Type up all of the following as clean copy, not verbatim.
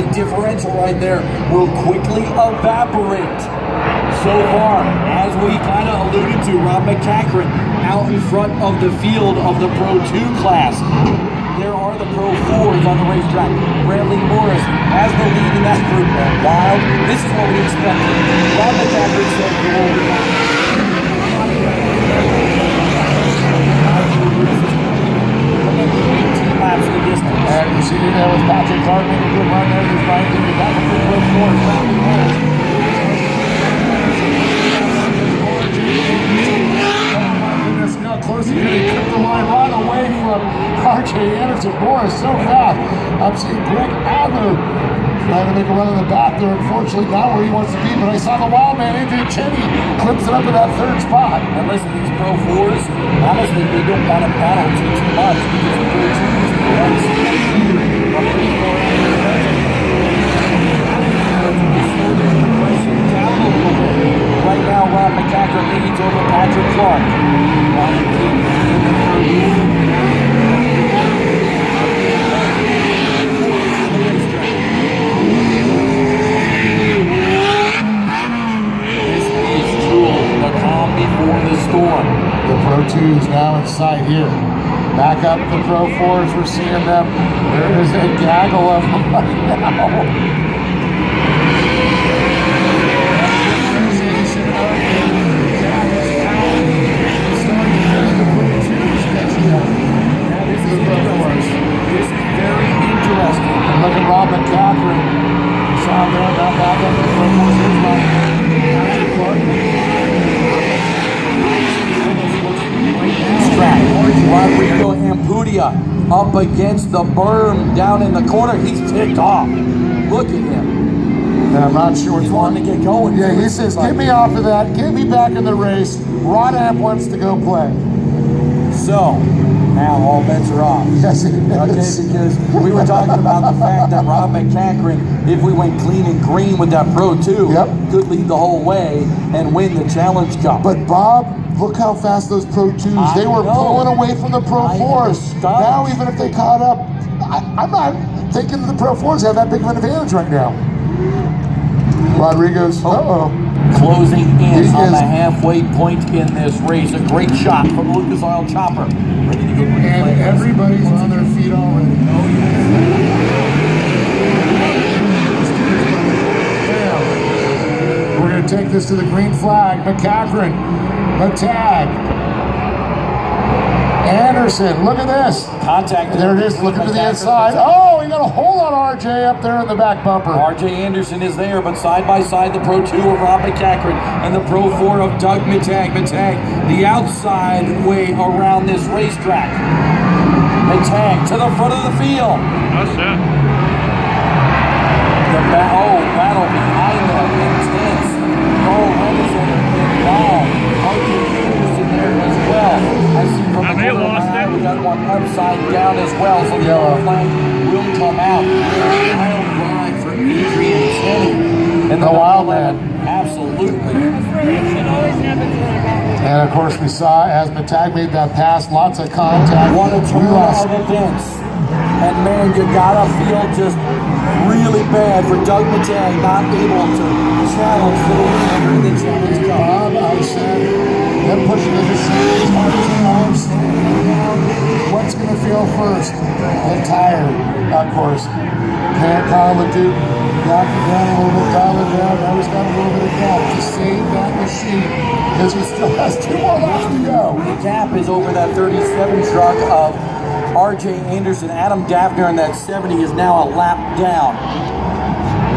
height differential right there will quickly evaporate. So far, as we kind of alluded to, Rob MacCachren out in front of the field of the Pro 2 class. There are the Pro 4s on the racetrack. Bradley Morris has the lead in that group. Wild, this is what we expected. Rob MacCachren said, go over now. Laps in the distance. And you see there was Patrick Clark making a good run there. He's trying to get back to the Pro 4s. Close he kept the line right away from RJ Anderson. Boy, so fast. I'm seeing Greg Adler trying to make a run in the back there. Unfortunately, not where he wants to be, but I saw the wild man, Adrian Cheney, clips it up in that third spot. And listen, these Pro 4s, honestly, they don't want to battle too much because the Pro 2s right now, Rob MacCachren leads over Patrick Clark. This is Jewel, the calm before the storm. The Pro 2s now in sight here. Back up the Pro 4s, we're seeing them. There is a gaggle of them right now. This is very interesting. And look at Rob MacCachren. You saw him there, now back up the Pro 4s. Rodrigo Ampudia up against the berm down in the corner. He's ticked off. Look at him. And I'm not sure He's which wanting to get going. Yeah, he says, get me off of that. Get me back in the race. Rod Amp wants to go play. So, now all bets are off. Yes, it okay, is. because we were talking about the fact that Rob MacCachren, if we went clean and green with that Pro 2, could lead the whole way and win the Challenge Cup. But Bob, look how fast those Pro 2s, they were pulling away from the Pro 4s. Now even if they caught up, I'm not thinking the Pro 4s have that big of an advantage right now. Rodrigo's, closing in on the halfway point in this race. A great shot from Lucas Oil Chopper. Ready to go. And everybody's on their feet already. We're going to take this to the green flag. MacCachren, Matag, Anderson, look at this. Contact. There it is, looking to the inside. Oh, he got a hole on RJ up there in the back bumper. RJ Anderson is there, but side by side, the Pro 2 of Rob MacCachren and the Pro 4 of Doug Matag. Matag, the outside way around this racetrack. Matag to the front of the field. That's it. Battle behind them, intense. Cole Henderson involved. RJ Anderson there as well. I see from the corner of my eye, we got one upside down as well, so the yellow flag will come out. Wild ride for Adrian Cheney. And the wild man, absolutely. And of course we saw as Matag made that pass, lots of contact. What a turn of events. And man, you gotta feel just really bad for Doug Matag not able to challenge for the winner in the Challenge Cup. Bob, I said, them pushing into series, arms, what's going to feel first? Get tired, of course. Can't call the Duke, got it down a little bit, dial it down. Now he's got a little bit of gap to save that machine because he still has 2 more laps to go. The gap is over that 37 truck of RJ Anderson. Adam Daffner in that 70 is now a lap down.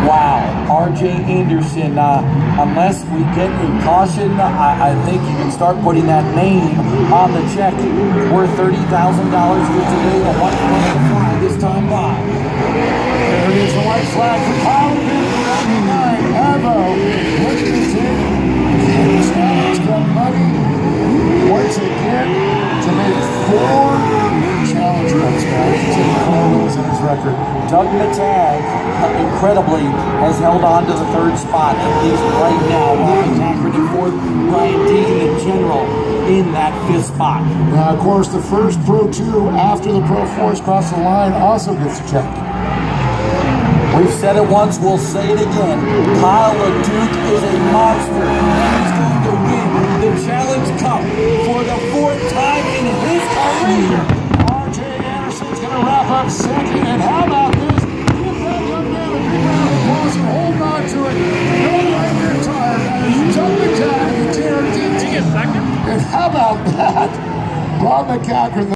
Wow, RJ Anderson, unless we get a caution, I think you can start putting that name on the check. Worth $30,000 here today, the 125 this time by. There it is, the white flag for Kyle Pitt, 99, Avo, looking to take the challenge cup money once again to make 4 challenge cups, guys. It's in his record. Doug Matag, incredibly, has held on to the 3rd spot, at least right now. Rob MacCachren in 4th, Brian Deegan in general in that 5th spot. Now, of course, the first Pro 2 after the Pro 4s cross the line also gets checked. We've said it once, we'll say it again. Kyle LeDuc is a monster.